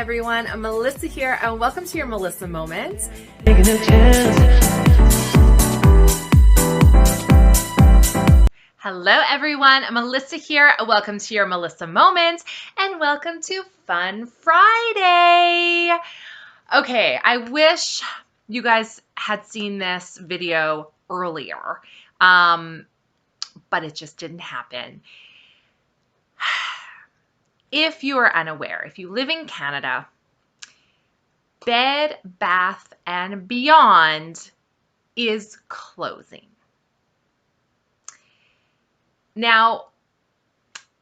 everyone, I'm Melissa here and welcome to your Melissa Moment. Hello everyone, I'm Melissa here. Welcome to your Melissa Moment and welcome to Fun Friday. Okay, I wish you guys had seen this video earlier, but it just didn't happen. If you are unaware, if you live in Canada, Bed Bath & Beyond is closing. Now,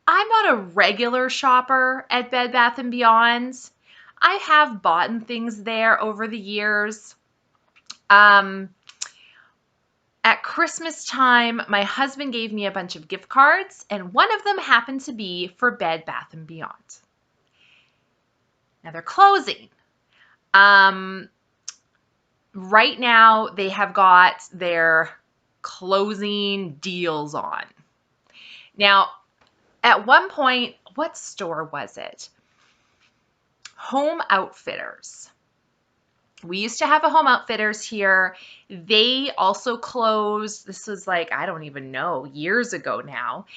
I'm not a regular shopper at Bed Bath & Beyond. I have bought things there over the years. At Christmas time, my husband gave me a bunch of gift cards, and one of them happened to be for Bed Bath & Beyond. Now they're closing. Right now, they have got their closing deals on. Now, at one point, what store was it? Home Outfitters. We used to have a Home Outfitters here. They also closed. This was like, I don't even know, years ago now.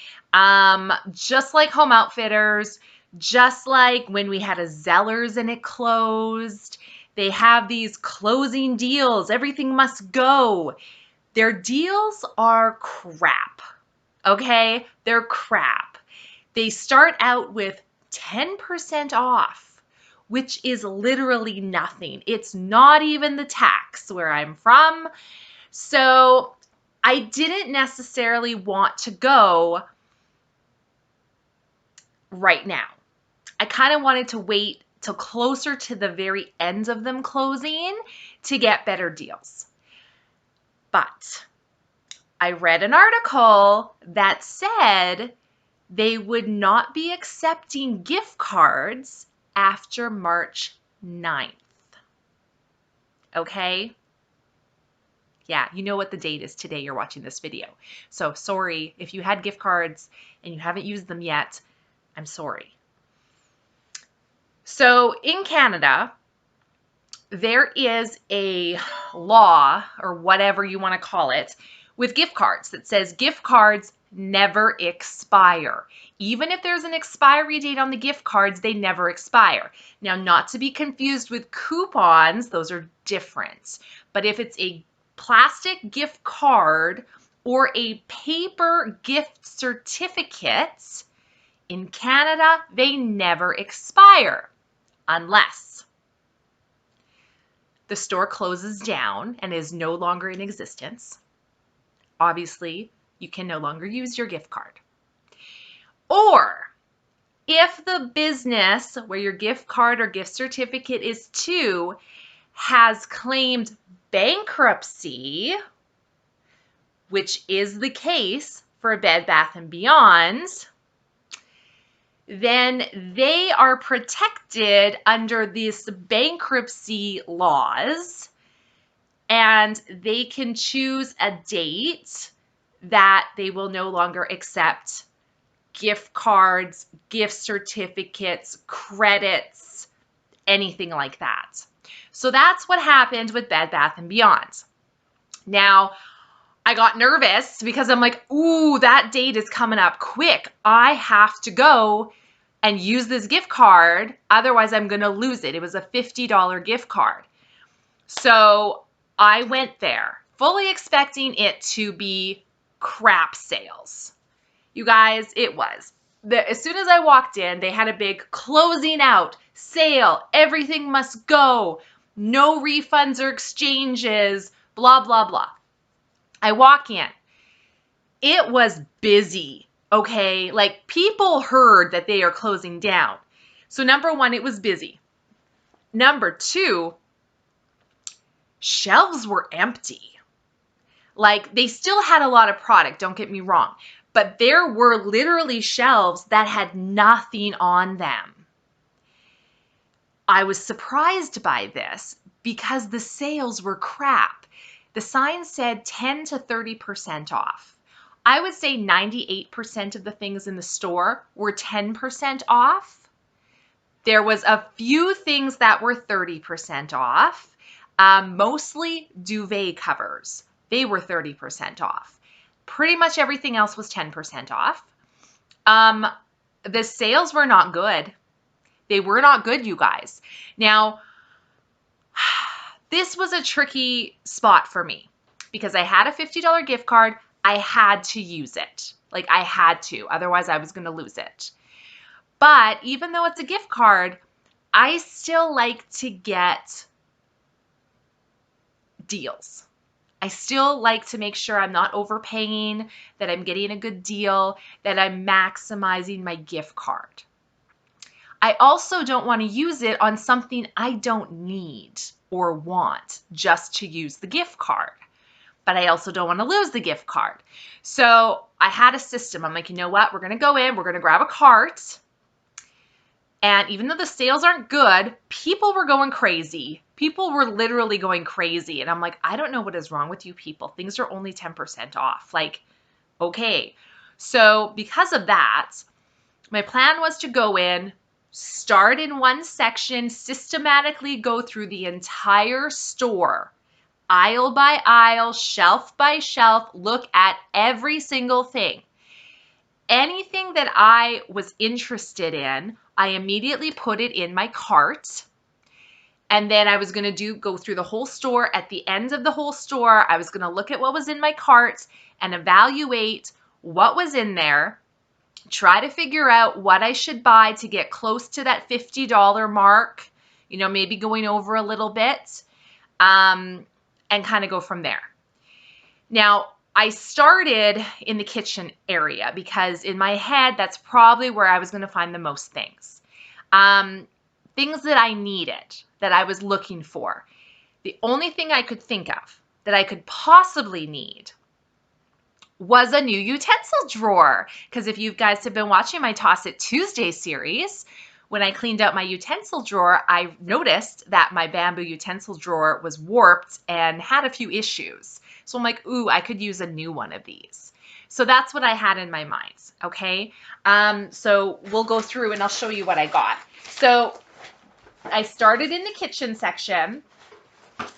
Just like Home Outfitters, just like when we had a Zellers and it closed, they have these closing deals. Everything must go. Their deals are crap. Okay? They're crap. They start out with 10% off, which is literally nothing. It's not even the tax where I'm from. So I didn't necessarily want to go right now. I kind of wanted to wait till closer to the very end of them closing to get better deals. But I read an article that said they would not be accepting gift cards after March 9th. Okay? Yeah, you know what the date is today you're watching this video. So sorry if you had gift cards and you haven't used them yet. I'm sorry. So in Canada, there is a law or whatever you want to call it with gift cards that says gift cards never expire. Even if there's an expiry date on the gift cards, they never expire. Now, not to be confused with coupons, those are different. But if it's a plastic gift card or a paper gift certificate, in Canada, they never expire unless the store closes down and is no longer in existence. Obviously, you can no longer use your gift card. Or if the business where your gift card or gift certificate is to has claimed bankruptcy, which is the case for Bed Bath & Beyond, then they are protected under these bankruptcy laws, and they can choose a date that they will no longer accept gift cards, gift certificates, credits, anything like that. So that's what happened with Bed Bath & Beyond. Now, I got nervous because I'm like, ooh, that date is coming up quick. I have to go and use this gift card. Otherwise, I'm going to lose it. It was a $50 gift card. So I went there fully expecting it to be crap sales. You guys, it was. As soon as I walked in, they had a big closing out sale. Everything must go. No refunds or exchanges, blah, blah, blah. I walk in. It was busy, okay? Like, people heard that they are closing down. So number one, it was busy. Number two, shelves were empty. Like, they still had a lot of product, don't get me wrong. But there were literally shelves that had nothing on them. I was surprised by this because the sales were crap. The sign said 10 to 30% off. I would say 98% of the things in the store were 10% off. There was a few things that were 30% off, mostly duvet covers. They were 30% off. Pretty much everything else was 10% off. The sales were not good. They were not good, you guys. Now, this was a tricky spot for me because I had a $50 gift card. I had to use it. Like, I had to. Otherwise, I was going to lose it. But even though it's a gift card, I still like to get deals. I still like to make sure I'm not overpaying, that I'm getting a good deal, that I'm maximizing my gift card. I also don't want to use it on something I don't need or want just to use the gift card. But I also don't want to lose the gift card. So I had a system. I'm like, you know what? We're going to go in, we're going to grab a cart. And even though the sales aren't good, people were going crazy. People were literally going crazy. And I'm like, I don't know what is wrong with you people. Things are only 10% off. Like, okay. So because of that, my plan was to go in, start in one section, systematically go through the entire store, aisle by aisle, shelf by shelf, look at every single thing. Anything that I was interested in, I immediately put it in my cart. And then I was going to go through the whole store. At the end of the whole store, I was going to look at what was in my cart and evaluate what was in there, try to figure out what I should buy to get close to that $50 mark, you know, maybe going over a little bit, and kind of go from there. Now, I started in the kitchen area because in my head, that's probably where I was going to find the most things. Things that I needed, that I was looking for. The only thing I could think of that I could possibly need was a new utensil drawer. Because if you guys have been watching my Toss It Tuesday series, when I cleaned out my utensil drawer, I noticed that my bamboo utensil drawer was warped and had a few issues. So I'm like, ooh, I could use a new one of these. So that's what I had in my mind, okay? So we'll go through and I'll show you what I got. So I started in the kitchen section.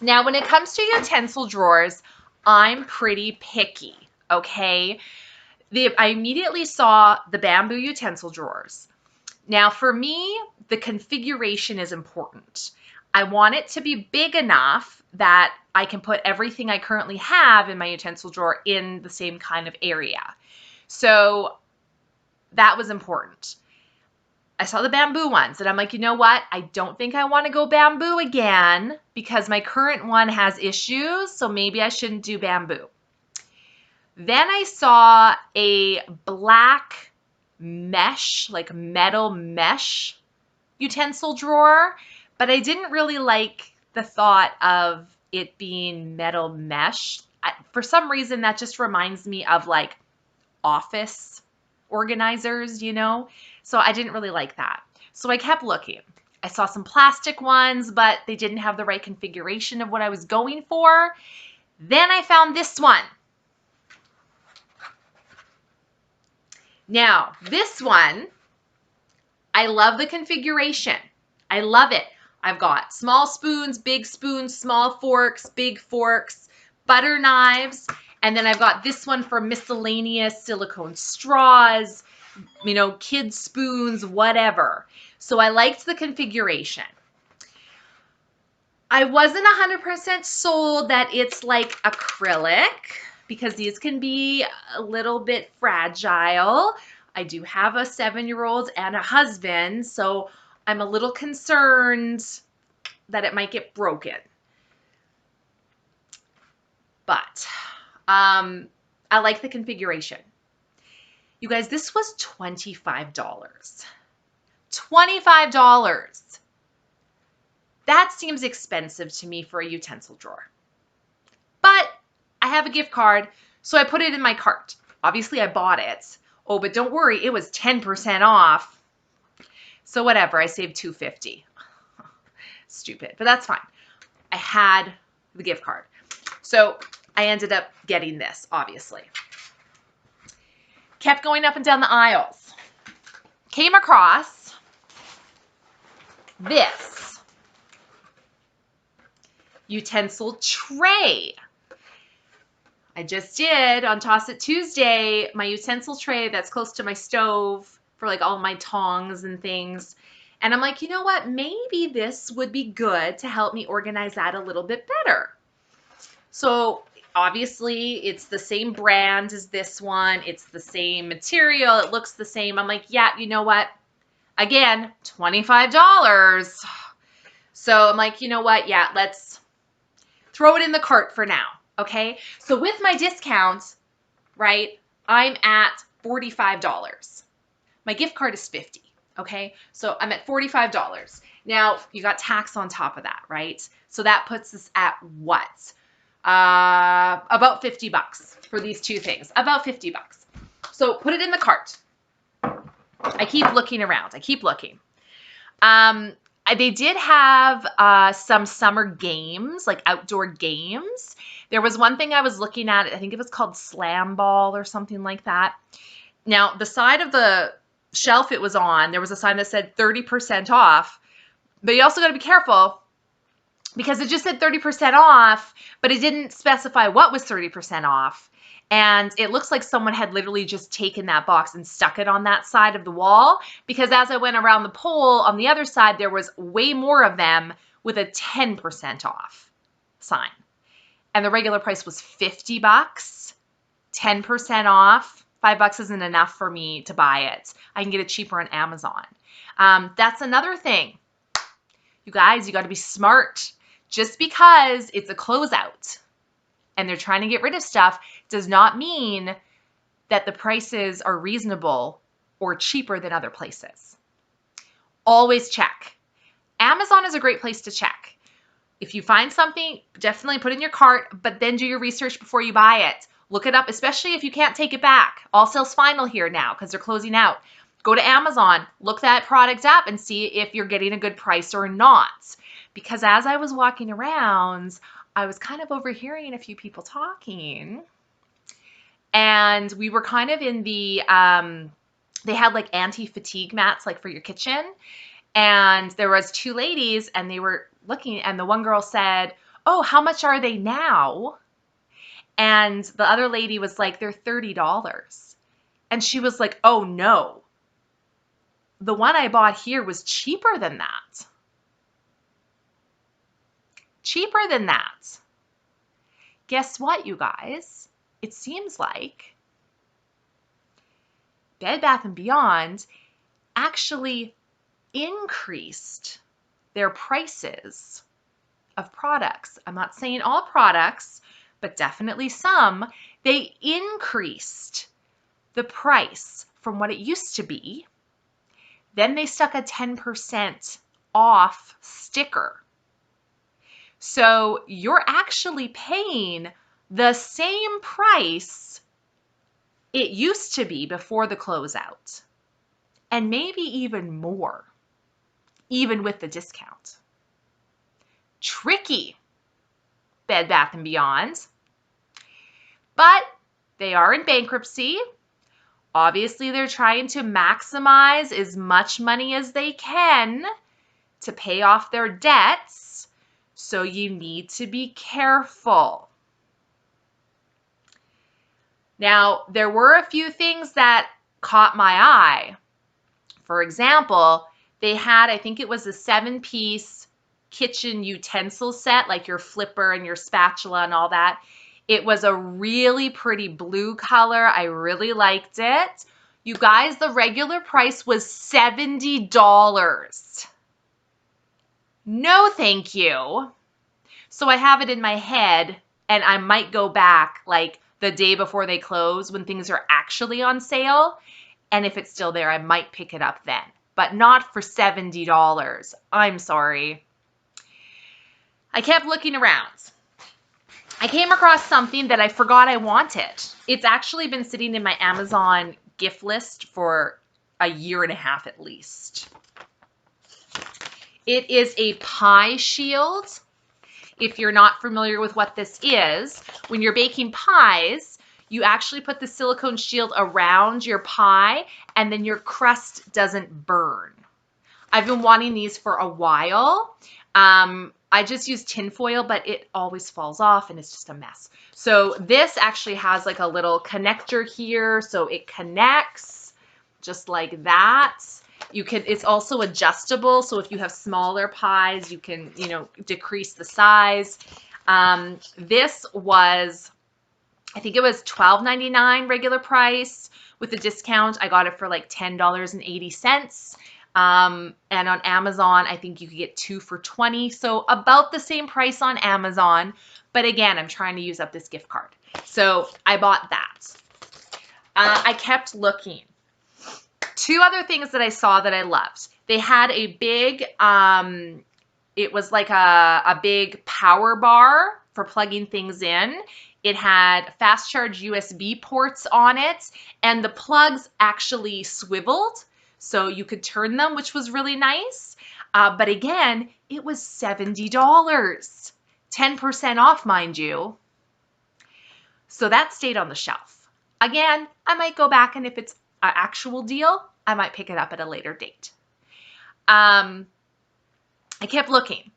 Now, when it comes to utensil drawers, I'm pretty picky, okay? I immediately saw the bamboo utensil drawers. Now, for me, the configuration is important. I want it to be big enough that I can put everything I currently have in my utensil drawer in the same kind of area. So that was important. I saw the bamboo ones and I'm like, you know what? I don't think I want to go bamboo again because my current one has issues, so maybe I shouldn't do bamboo. Then I saw a black mesh, like metal mesh utensil drawer, but I didn't really like the thought of it being metal mesh. For some reason, that just reminds me of like office organizers, you know? So I didn't really like that. So I kept looking. I saw some plastic ones, but they didn't have the right configuration of what I was going for. Then I found this one. Now, this one, I love the configuration. I love it. I've got small spoons, small forks, big forks, butter knives, and then I've got this one for miscellaneous silicone straws, you know, kids spoons, whatever. So I liked the configuration. I wasn't 100% sold that it's like acrylic because these can be a little bit fragile. I do have a 7-year-old and a husband, so I'm a little concerned that it might get broken. But I like the configuration. You guys, this was $25. $25. That seems expensive to me for a utensil drawer. But I have a gift card, so I put it in my cart. Obviously, I bought it. Oh, but don't worry, it was 10% off. So whatever, I saved $2.50. Stupid, but that's fine. I had the gift card. So I ended up getting this, obviously. Kept going up and down the aisles. Came across this utensil tray. I just did on Toss It Tuesday, my utensil tray that's close to my stove for like all my tongs and things. And I'm like, you know what? Maybe this would be good to help me organize that a little bit better. So obviously it's the same brand as this one. It's the same material. It looks the same. I'm like, yeah, you know what? Again, $25. So I'm like, you know what? Yeah, let's throw it in the cart for now. Okay. So with my discounts, right, I'm at $45. My gift card is $50. Okay. So I'm at $45. Now you got tax on top of that, right? So that puts us at what? About $50 for these two things. About $50. So put it in the cart. I keep looking around. I keep looking. They did have some summer games, like outdoor games. There was one thing I was looking at. I think it was called Slam Ball or something like that. Now, the side of the shelf it was on, there was a sign that said 30% off. But you also got to be careful because it just said 30% off, but it didn't specify what was 30% off. And it looks like someone had literally just taken that box and stuck it on that side of the wall, because as I went around the pole on the other side, there was way more of them with a 10% off sign. And the regular price was $50, 10% off. $5 isn't enough for me to buy it. I can get it cheaper on Amazon. That's another thing. You guys, you got to be smart. Just because it's a closeout and they're trying to get rid of stuff does not mean that the prices are reasonable or cheaper than other places. Always check. Amazon is a great place to check. If you find something, definitely put it in your cart, but then do your research before you buy it. Look it up, especially if you can't take it back. All sales final here now because they're closing out. Go to Amazon, look that product up and see if you're getting a good price or not. Because as I was walking around, I was kind of overhearing a few people talking. And we were kind of in the, they had like anti-fatigue mats like for your kitchen. And there was two ladies and they were looking, and the one girl said, "Oh, how much are they now?" And the other lady was like, "They're $30. And she was like, "Oh no. The one I bought here was cheaper than that." Cheaper than that. Guess what, you guys? It seems like Bed Bath & Beyond actually increased their prices of products. I'm not saying all products, but definitely some. They increased the price from what it used to be. Then they stuck a 10% off sticker. So you're actually paying the same price it used to be before the closeout, and maybe even more, even with the discount. Tricky, Bed Bath & Beyond. But they are in bankruptcy. Obviously, they're trying to maximize as much money as they can to pay off their debts. So you need to be careful. Now, there were a few things that caught my eye. For example, they had, I think it was a 7-piece kitchen utensil set, like your flipper and your spatula and all that. It was a really pretty blue color. I really liked it. You guys, the regular price was $70. No, thank you. So I have it in my head, and I might go back like the day before they close when things are actually on sale. And if it's still there, I might pick it up then, but not for $70. I'm sorry. I kept looking around. I came across something that I forgot I wanted. It's actually been sitting in my Amazon gift list for a year and a half at least. It is a pie shield. If you're not familiar with what this is, when you're baking pies, you actually put the silicone shield around your pie and then your crust doesn't burn. I've been wanting these for a while. I just use tinfoil, but it always falls off and it's just a mess. So this actually has like a little connector here, so it connects just like that. It's also adjustable, so if you have smaller pies, you can, decrease the size. This was, I think it was $12.99 regular price. With a discount, I got it for like $10.80. And on Amazon, I think you could get 2 for $20. So about the same price on Amazon. But again, I'm trying to use up this gift card. So I bought that. I kept looking. 2 other things that I saw that I loved. They had a big, it was like a big power bar for plugging things in. It had fast charge USB ports on it, and the plugs actually swiveled, so you could turn them, which was really nice. But again, it was $70. 10% off, mind you. So that stayed on the shelf. Again, I might go back, and if it's an actual deal, I might pick it up at a later date. I kept looking.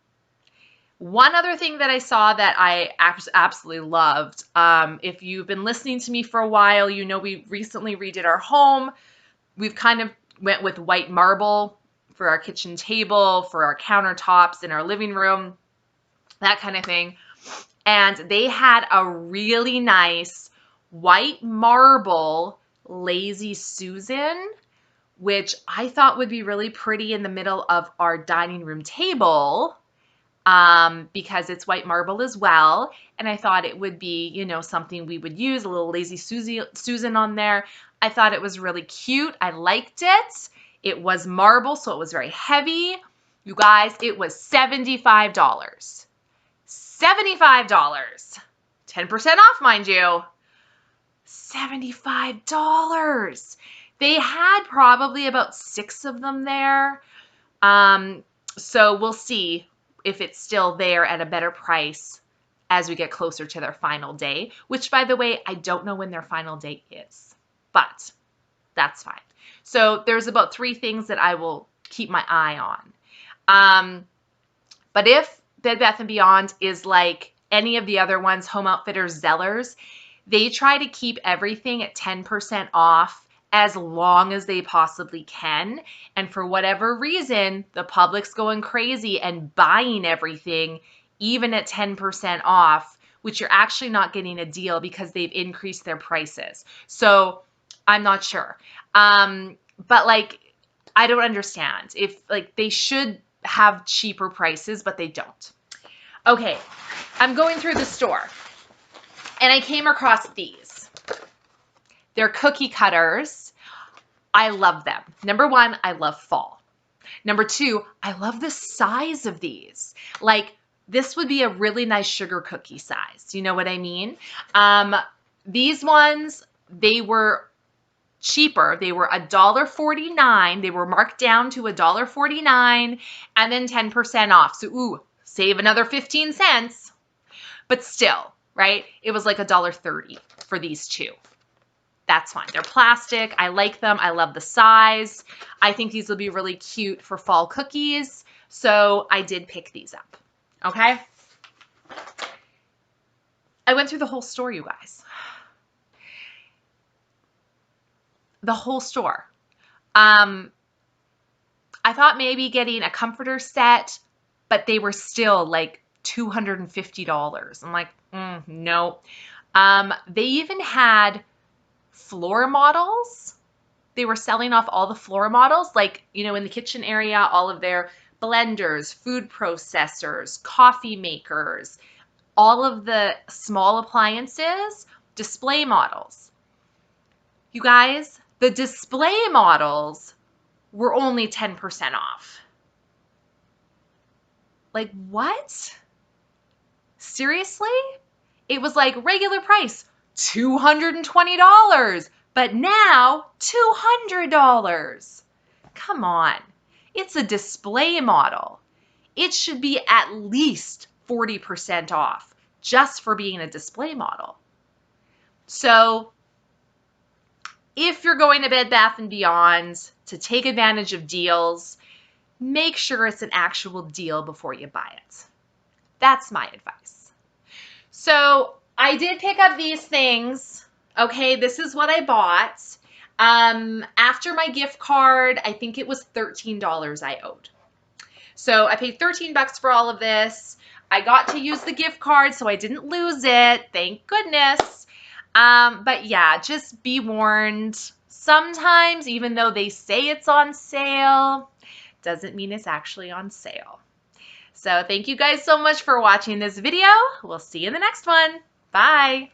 One other thing that I saw that I absolutely loved, if you've been listening to me for a while, you know we recently redid our home. We've kind of went with white marble for our kitchen table, for our countertops in our living room, that kind of thing. And they had a really nice white marble Lazy Susan, which I thought would be really pretty in the middle of our dining room table, because it's white marble as well. And I thought it would be, something we would use, a little Lazy Susan on there. I thought it was really cute. I liked it. It was marble, so it was very heavy. You guys, it was $75. $75. 10% off, mind you. $75. They had probably about 6 of them there. So we'll see if it's still there at a better price as we get closer to their final day, which, by the way, I don't know when their final day is, but that's fine. So there's about 3 things that I will keep my eye on. But if Bed Bath & Beyond is like any of the other ones, Home Outfitters, Zellers, they try to keep everything at 10% off as long as they possibly can. And for whatever reason, the public's going crazy and buying everything, even at 10% off, which you're actually not getting a deal because they've increased their prices. So I'm not sure. But like, I don't understand. If like they should have cheaper prices, but they don't. Okay, I'm going through the store and I came across these. They're cookie cutters. I love them. Number 1, I love fall. Number 2, I love the size of these. Like, this would be a really nice sugar cookie size. Do you know what I mean? These ones, they were cheaper. They were $1.49. They were marked down to $1.49 and then 10% off. So, ooh, save another 15 cents. But still, right? It was like $1.30 for these 2. That's fine. They're plastic. I like them. I love the size. I think these will be really cute for fall cookies. So I did pick these up. Okay? I went through the whole store, you guys. The whole store. I thought maybe getting a comforter set, but they were still like $250. I'm like, no. They even had floor models. They were selling off all the floor models, like, in the kitchen area, all of their blenders, food processors, coffee makers, all of the small appliances, display models. You guys, the display models were only 10% off. Like, what? Seriously? It was like regular price, $220, but now $200. Come on. It's a display model. It should be at least 40% off just for being a display model. So if you're going to Bed Bath & Beyond to take advantage of deals, make sure it's an actual deal before you buy it. That's my advice. So I did pick up these things. Okay, this is what I bought. After my gift card, I think it was $13 I owed. So I paid 13 bucks for all of this. I got to use the gift card, so I didn't lose it. Thank goodness. But yeah, just be warned. Sometimes, even though they say it's on sale, doesn't mean it's actually on sale. So thank you guys so much for watching this video. We'll see you in the next one. Bye.